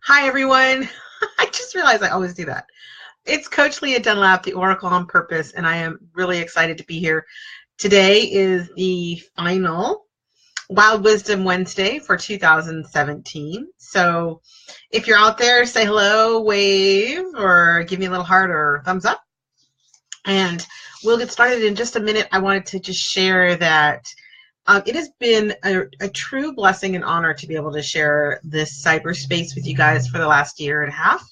Hi, everyone. I just realized I always do that. It's Coach Leah Dunlap, the Oracle on Purpose, and I am really excited to be here. Today is the final Wild Wisdom Wednesday for 2017. So if you're out there, say hello, wave, or give me a little heart or thumbs up. And we'll get started in just a minute. I wanted to just share that it has been a true blessing and honor to be able to share this cyberspace with you guys for the last year and a half.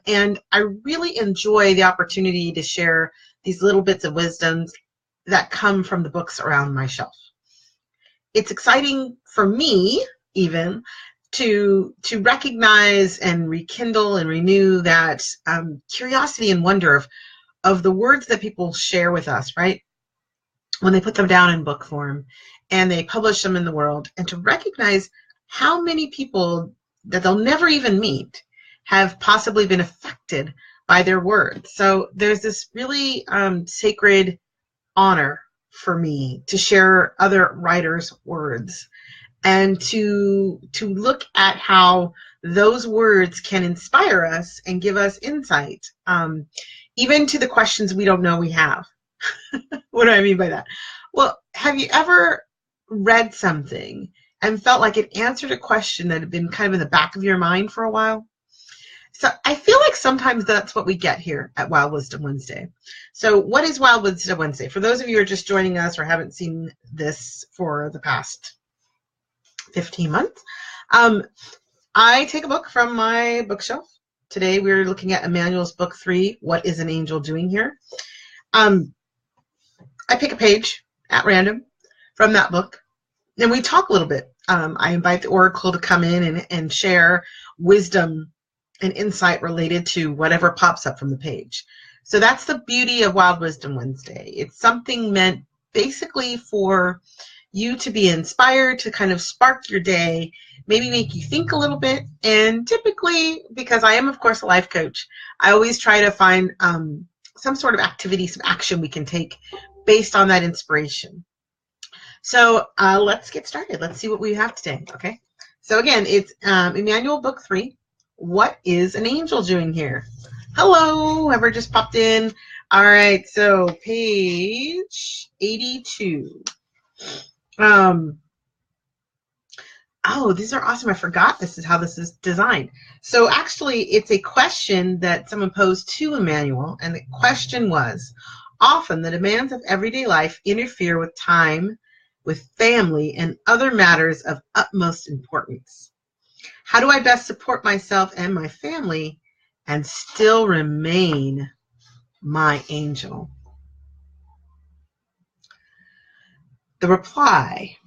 And I really enjoy the opportunity to share these little bits of wisdoms that come from the books around my shelf. It's exciting for me even to recognize and rekindle and renew that curiosity and wonder of the words that people share with us, right? When they put them down in book form and they publish them in the world, and to recognize how many people that they'll never even meet have possibly been affected by their words. So there's this really sacred honor for me to share other writers' words and to look at how those words can inspire us and give us insight, even to the questions we don't know we have. What do I mean by that? Well, have you ever read something and felt like it answered a question that had been kind of in the back of your mind for a while? So I feel like sometimes that's what we get here at Wild Wisdom Wednesday. So what is Wild Wisdom Wednesday? For those of you who are just joining us or haven't seen this for the past 15 months, I take a book from my bookshelf. Today we're looking at Emmanuel's book 3, What is an Angel Doing Here? I pick a page at random from that book, and we talk a little bit. I invite the Oracle to come in and share wisdom and insight related to whatever pops up from the page. So that's the beauty of Wild Wisdom Wednesday. It's something meant basically for you to be inspired, to kind of spark your day, maybe make you think a little bit. And typically, because I am, of course, a life coach, I always try to find some sort of activity, some action we can take based on that inspiration. So let's get started. Let's see what we have today, okay? So again, it's Emmanuel book 3, What is an Angel Doing Here? Hello, whoever just popped in. All right, so page 82. Oh, these are awesome. I forgot this is how this is designed. So actually, it's a question that someone posed to Emmanuel, and the question was, often the demands of everyday life interfere with time, with family, and other matters of utmost importance. How do I best support myself and my family and still remain my angel? The reply: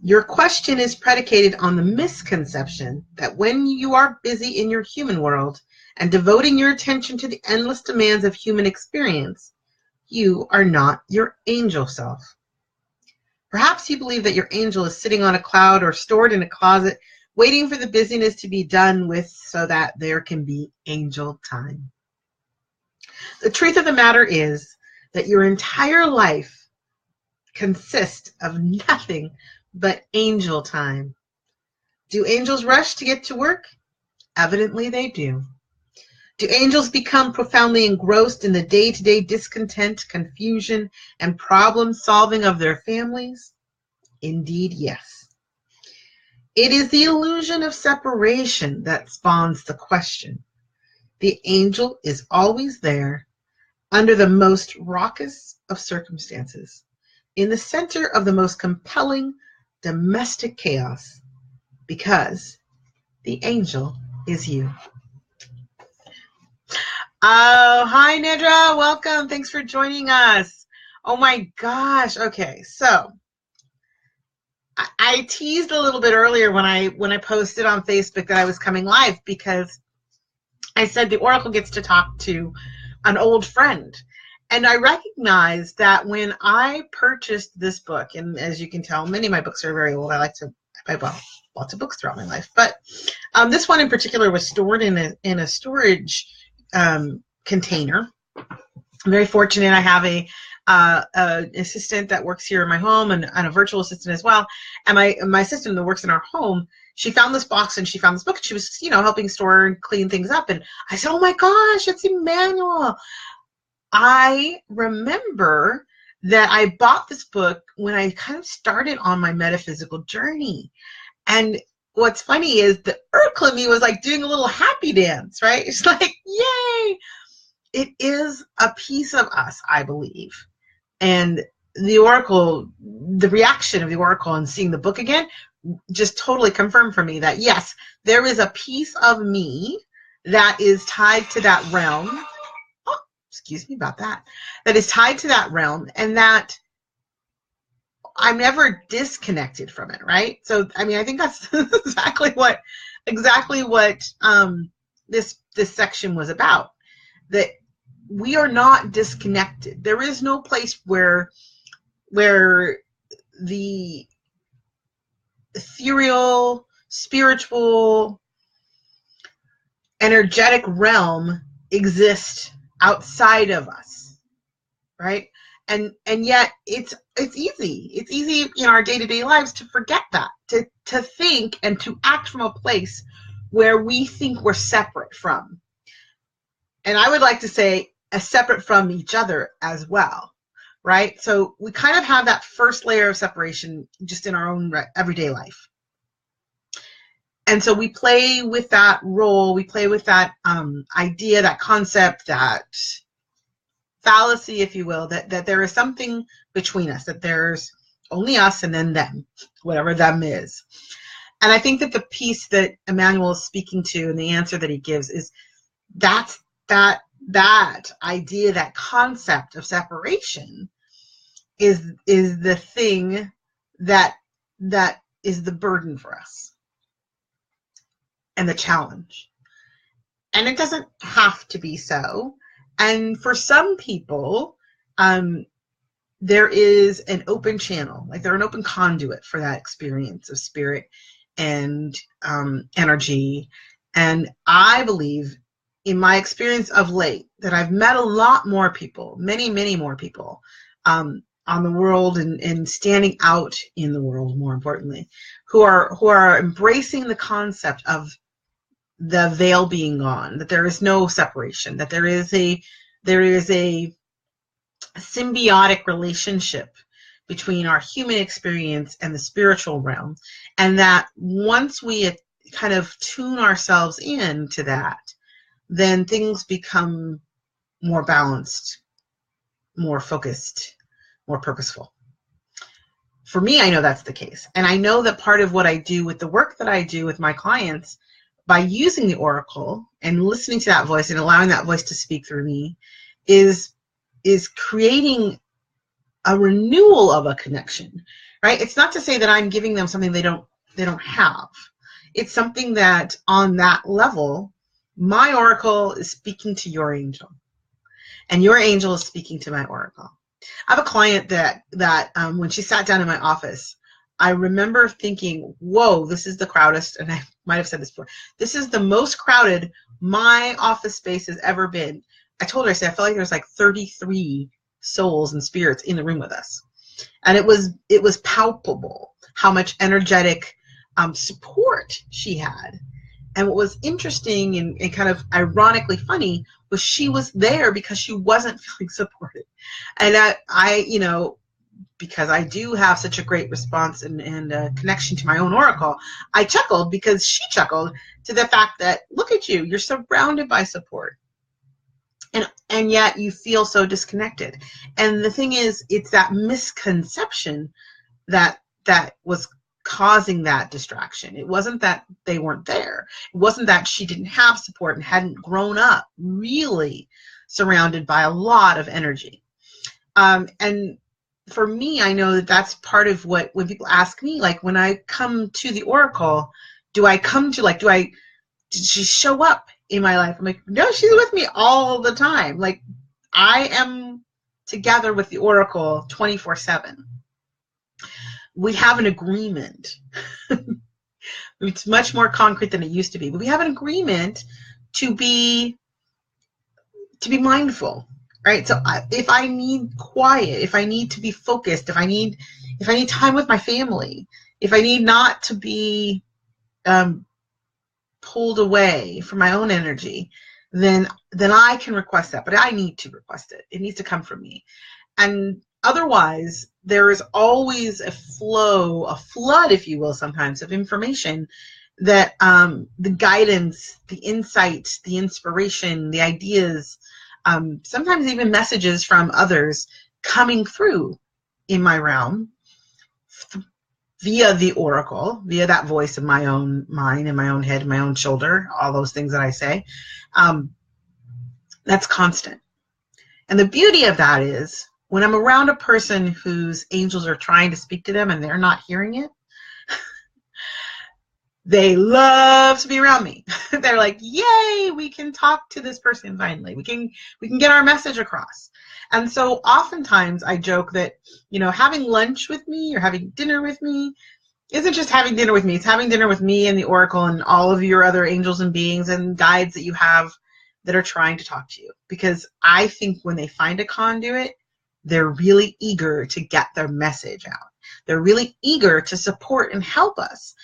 your question is predicated on the misconception that when you are busy in your human world and devoting your attention to the endless demands of human experience, you are not your angel self. Perhaps you believe that your angel is sitting on a cloud or stored in a closet, waiting for the busyness to be done with so that there can be angel time. The truth of the matter is that your entire life consists of nothing but angel time. Do angels rush to get to work? Evidently they do. Do angels become profoundly engrossed in the day-to-day discontent, confusion, and problem-solving of their families? Indeed, yes. It is the illusion of separation that spawns the question. The angel is always there, under the most raucous of circumstances, in the center of the most compelling domestic chaos, because the angel is you. Oh, hi, Nedra. Welcome. Thanks for joining us. Oh, my gosh. Okay, so I teased a little bit earlier when I posted on Facebook that I was coming live, because I said the Oracle gets to talk to an old friend. And I recognized that when I purchased this book, and as you can tell, many of my books are very old. I like to buy lots of books throughout my life. But this one in particular was stored in a storage container. I'm very fortunate. I have a an assistant that works here in my home, and a virtual assistant as well. And my assistant that works in our home, she found this box and she found this book, and she was, helping store and clean things up. And I said, oh my gosh, it's Emmanuel. I remember that I bought this book when I kind of started on my metaphysical journey. And what's funny is the Urkel in me was like doing a little happy dance, right? It's like, yay! It is a piece of us, I believe. And the Oracle, the reaction of the Oracle and seeing the book again just totally confirmed for me that, yes, there is a piece of me that is tied to that realm. Oh, excuse me about that. That is tied to that realm, and that I'm never disconnected from it, right? So, I mean, I think that's exactly what this section was about. That we are not disconnected. There is no place where the ethereal, spiritual, energetic realm exists outside of us, right? And yet it's easy. It's easy in our day-to-day lives to forget that, to think and to act from a place where we think we're separate from. And I would like to say separate from each other as well, right? So we kind of have that first layer of separation just in our own everyday life. And so we play with that role, we play with that idea, that concept, that fallacy, if you will, that there is something between us, that there's only us and then them, whatever them is. And I think that the piece that Emmanuel is speaking to and the answer that he gives is that idea, that concept of separation is the thing that is the burden for us and the challenge. And it doesn't have to be so. And for some people, there is an open channel, like they're an open conduit for that experience of spirit and energy. And I believe, in my experience of late, that I've met a lot more people, many, many more people on the world and standing out in the world, more importantly, who are embracing the concept of the veil being gone, that there is no separation, that there is a symbiotic relationship between our human experience and the spiritual realm, and that once we kind of tune ourselves into that, then things become more balanced, more focused, more purposeful. For me, I know that's the case. And I know that part of what I do with the work that I do with my clients, by using the Oracle and listening to that voice and allowing that voice to speak through me, is creating a renewal of a connection, right? It's not to say that I'm giving them something they don't have. It's something that on that level, my Oracle is speaking to your angel, and your angel is speaking to my Oracle. I have a client that when she sat down in my office, I remember thinking, whoa, this is the crowdest, and I might have said this before, this is the most crowded my office space has ever been. I told her, I said, I felt like there's like 33 souls and spirits in the room with us. And it was palpable how much energetic support she had. And what was interesting and kind of ironically funny was she was there because she wasn't feeling supported. And because I do have such a great response and connection to my own Oracle, I chuckled because she chuckled to the fact that, look at you, you're surrounded by support. And yet you feel so disconnected. And the thing is, it's that misconception that was causing that distraction. It wasn't that they weren't there. It wasn't that she didn't have support and hadn't grown up really surrounded by a lot of energy. And for me, I know that that's part of what, when people ask me, like when I come to the Oracle, did she show up in my life? I'm like, no, she's with me all the time. Like, I am together with the Oracle 24/7. We have an agreement. It's much more concrete than it used to be, but we have an agreement to be mindful right? So if I need quiet, if I need to be focused, if I need time with my family, if I need not to be pulled away from my own energy, then I can request that. But I need to request it. It needs to come from me. And otherwise, there is always a flood, if you will, sometimes, of information that the guidance, the insight, the inspiration, the ideas, sometimes even messages from others coming through in my realm via the oracle, via that voice of my own mind and my own head, my own shoulder, all those things that I say. That's constant. And the beauty of that is when I'm around a person whose angels are trying to speak to them and they're not hearing it, they love to be around me. They're like, yay, we can talk to this person finally. We can get our message across. And so oftentimes I joke that, having lunch with me or having dinner with me isn't just having dinner with me. It's having dinner with me and the oracle and all of your other angels and beings and guides that you have that are trying to talk to you. Because I think when they find a conduit, they're really eager to get their message out. They're really eager to support and help us.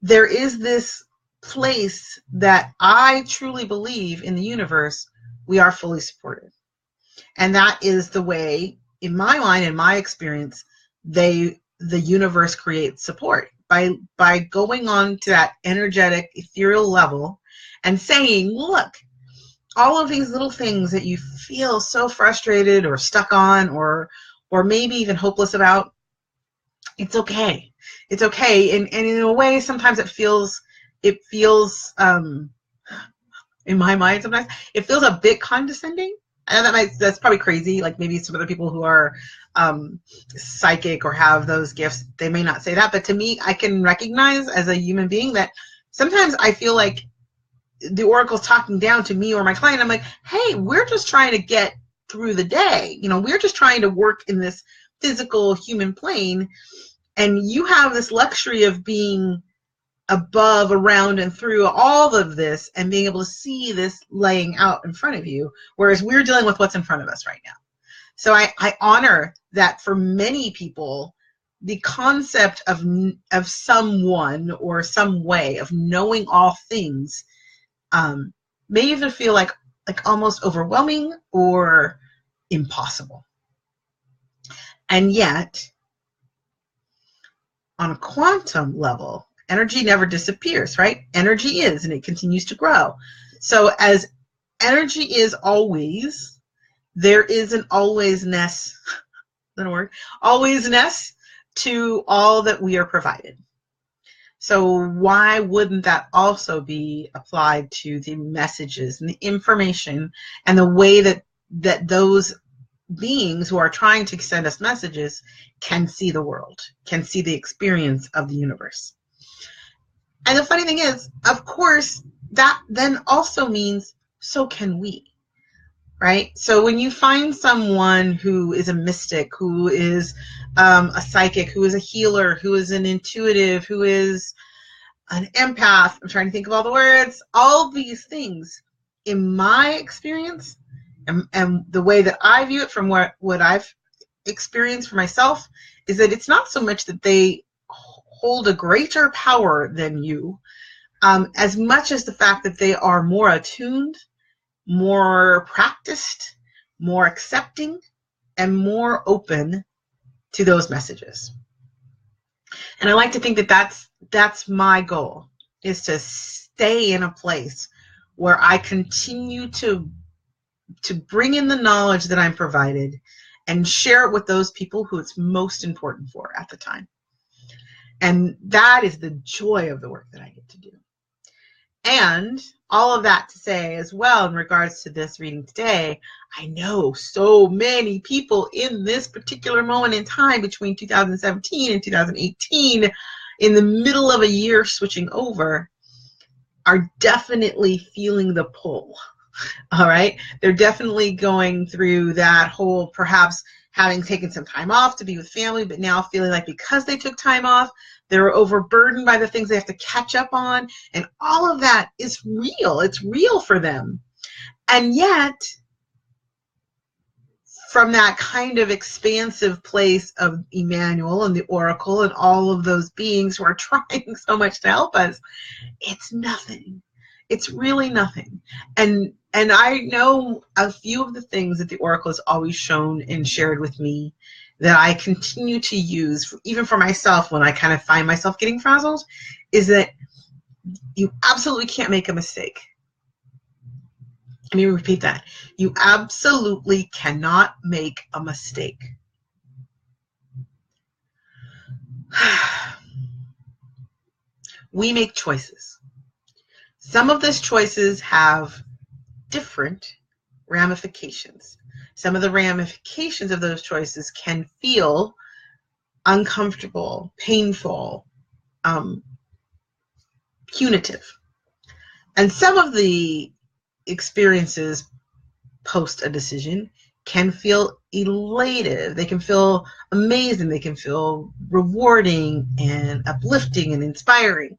There is this place that I truly believe in the universe, we are fully supported. And that is the way, in my mind, in my experience, the universe creates support by going on to that energetic, ethereal level and saying, look, all of these little things that you feel so frustrated or stuck on or maybe even hopeless about, it's okay. It's okay. And in a way, sometimes it feels in my mind, sometimes it feels a bit condescending. And that's probably crazy. Like maybe some other people who are psychic or have those gifts, they may not say that. But to me, I can recognize as a human being that sometimes I feel like the oracle's talking down to me or my client. I'm like, hey, we're just trying to get through the day. We're just trying to work in this physical human plane. And you have this luxury of being above, around, and through all of this and being able to see this laying out in front of you, whereas we're dealing with what's in front of us right now. So I honor that for many people, the concept of someone or some way of knowing all things may even feel like almost overwhelming or impossible. And yet, on a quantum level, energy never disappears, right? Energy is, and it continues to grow. So as energy is always, there is an alwaysness, is that a word? Alwaysness to all that we are provided. So why wouldn't that also be applied to the messages and the information and the way that those beings who are trying to send us messages can see the world, can see the experience of the universe? And the funny thing is, of course, that then also means so can we, right? So when you find someone who is a mystic, who is a psychic, who is a healer, who is an intuitive, who is an empath, I'm trying to think of all the words, all these things, in my experience, and the way that I view it from what I've experienced for myself, is that it's not so much that they hold a greater power than you, as much as the fact that they are more attuned, more practiced, more accepting, and more open to those messages. And I like to think that that's my goal, is to stay in a place where I continue to bring in the knowledge that I'm provided and share it with those people who it's most important for at the time. And that is the joy of the work that I get to do. And all of that to say as well, in regards to this reading today, I know so many people in this particular moment in time between 2017 and 2018, in the middle of a year switching over, are definitely feeling the pull. All right. They're definitely going through that whole, perhaps having taken some time off to be with family, but now feeling like because they took time off, they're overburdened by the things they have to catch up on. And all of that is real. It's real for them. And yet, from that kind of expansive place of Emmanuel and the Oracle and all of those beings who are trying so much to help us, it's nothing. It's really nothing. And I know a few of the things that the Oracle has always shown and shared with me that I continue to use, even for myself when I kind of find myself getting frazzled, is that you absolutely can't make a mistake. Let me repeat that. You absolutely cannot make a mistake. We make choices. Some of those choices have different ramifications. Some of the ramifications of those choices can feel uncomfortable, painful, punitive. And some of the experiences post a decision can feel elative. They can feel amazing. They can feel rewarding and uplifting and inspiring.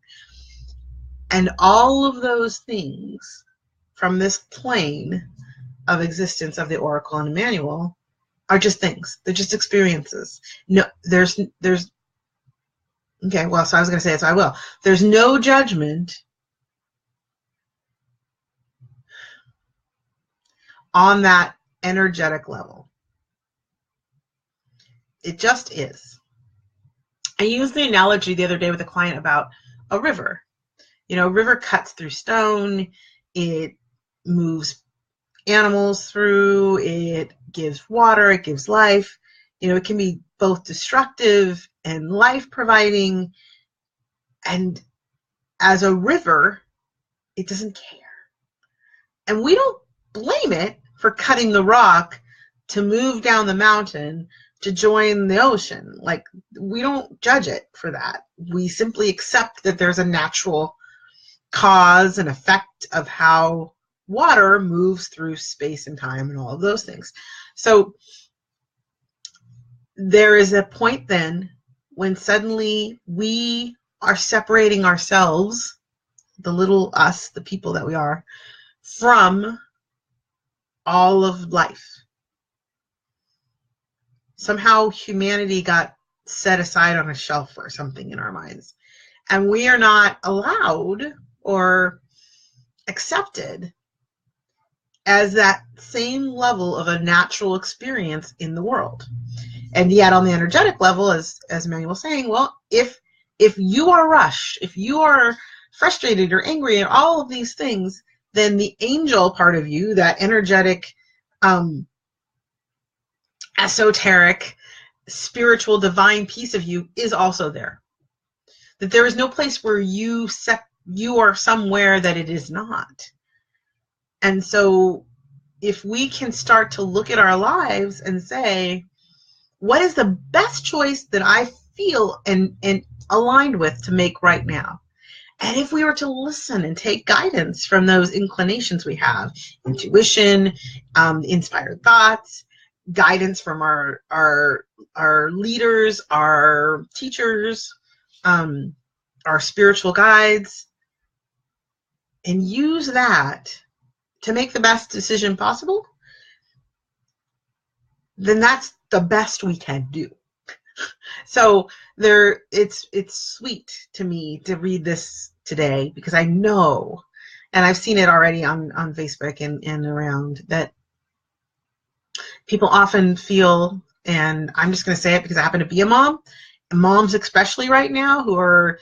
And all of those things from this plane of existence of the Oracle and Emmanuel are just things. They're just experiences. No, there's okay, well, so I was going to say it, so I will. There's no judgment on that energetic level. It just is. I used the analogy the other day with a client about a river. You know, a river cuts through stone, it moves animals through, it gives water, it gives life. You know, it can be both destructive and life-providing. And as a river, it doesn't care. And we don't blame it for cutting the rock to move down the mountain to join the ocean. Like, we don't judge it for that. We simply accept that there's a natural cause and effect of how water moves through space and time and all of those things. So there is a point then when suddenly we are separating ourselves, the little us, the people that we are, from all of life. Somehow humanity got set aside on a shelf or something in our minds. And we are not allowed or accepted as that same level of a natural experience in the world. And yet on the energetic level, as Emmanuel was saying, well, if you are rushed, if you are frustrated or angry and all of these things, then the angel part of you, that energetic, esoteric, spiritual, divine piece of you is also there. That there is no place where you are somewhere that it is not. And so if we can start to look at our lives and say, what is the best choice that I feel and aligned with to make right now? And if we were to listen and take guidance from those inclinations we have, intuition, inspired thoughts, guidance from our leaders, our teachers, our spiritual guides, and use that to make the best decision possible, then that's the best we can do. So it's sweet to me to read this today, because I know, and I've seen it already on Facebook and around, that people often feel, and I'm just going to say it because I happen to be a mom, and moms especially right now who are,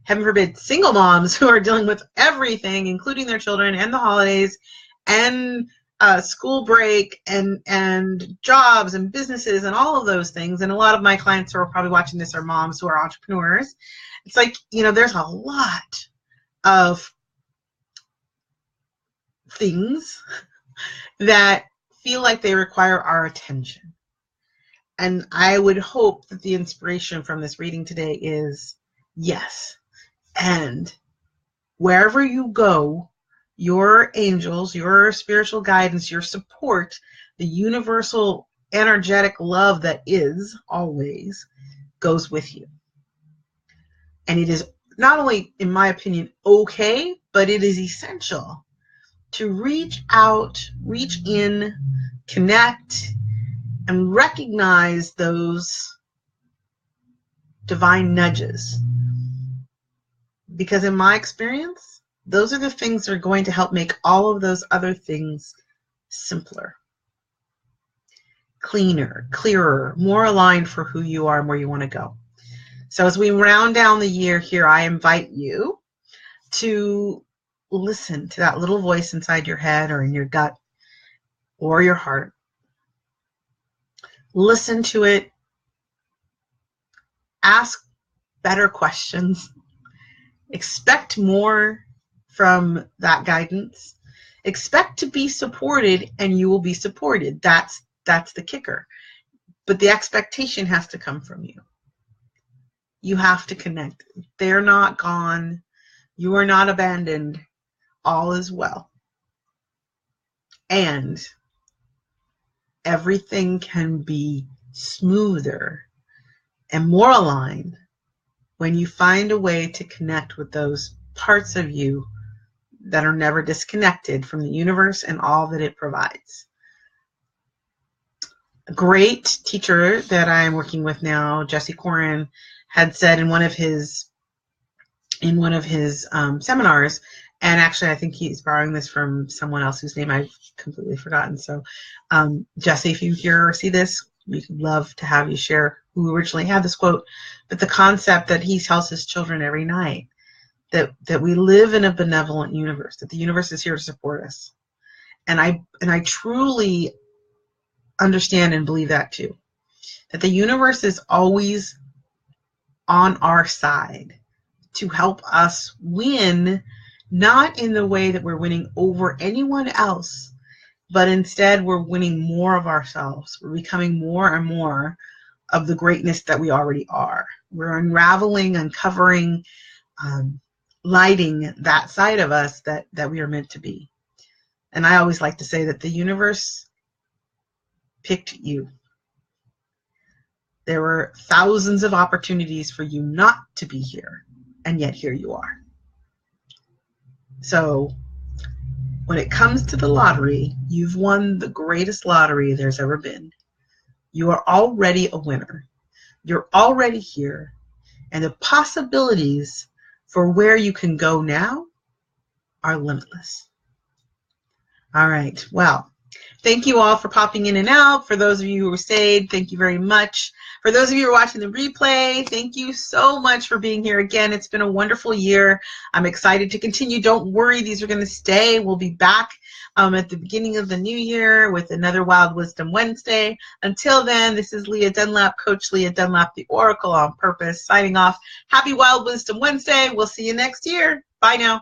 heaven forbid, single moms who are dealing with everything, including their children and the holidays and school break and jobs and businesses and all of those things. And a lot of my clients who are probably watching this are moms who are entrepreneurs. It's like, you know, there's a lot of things that feel like they require our attention. And I would hope that the inspiration from this reading today is yes. And wherever you go, your angels, your spiritual guidance, your support, the universal energetic love that is always goes with you. And it is not only, in my opinion, okay, but it is essential to reach out, reach in, connect, and recognize those divine nudges. Because in my experience, those are the things that are going to help make all of those other things simpler, cleaner, clearer, more aligned for who you are and where you want to go. So as we round down the year here, I invite you to listen to that little voice inside your head or in your gut or your heart. Listen to it. Ask better questions. Expect more from that guidance. Expect to be supported, and you will be supported. That's the kicker. But the expectation has to come from you. You have to connect. They're not gone. You are not abandoned. All is well. And everything can be smoother and more aligned when you find a way to connect with those parts of you that are never disconnected from the universe and all that it provides. A great teacher that I'm working with now, Jesse Corin, had said in one of his seminars, and actually I think he's borrowing this from someone else whose name I've completely forgotten. So Jesse, if you hear or see this, we'd love to have you share who originally had this quote. But the concept that he tells his children every night, that we live in a benevolent universe, that the universe is here to support us. And I truly understand and believe that too. That the universe is always on our side to help us win, not in the way that we're winning over anyone else, but instead we're winning more of ourselves. We're becoming more and more of the greatness that we already are. We're unraveling, uncovering, lighting that side of us that we are meant to be. And I always like to say that the universe picked you. There were thousands of opportunities for you not to be here, and yet here you are. So when it comes to the lottery, you've won the greatest lottery there's ever been. You are already a winner. You're already here. And the possibilities for where you can go now are limitless. All right. Well, thank you all for popping in and out. For those of you who stayed, thank you very much. For those of you who are watching the replay, thank you so much for being here again. It's been a wonderful year. I'm excited to continue. Don't worry, these are going to stay. We'll be back at the beginning of the new year with another Wild Wisdom Wednesday. Until then, this is Leah Dunlap, Coach Leah Dunlap, the Oracle on Purpose, signing off. Happy Wild Wisdom Wednesday. We'll see you next year. Bye now.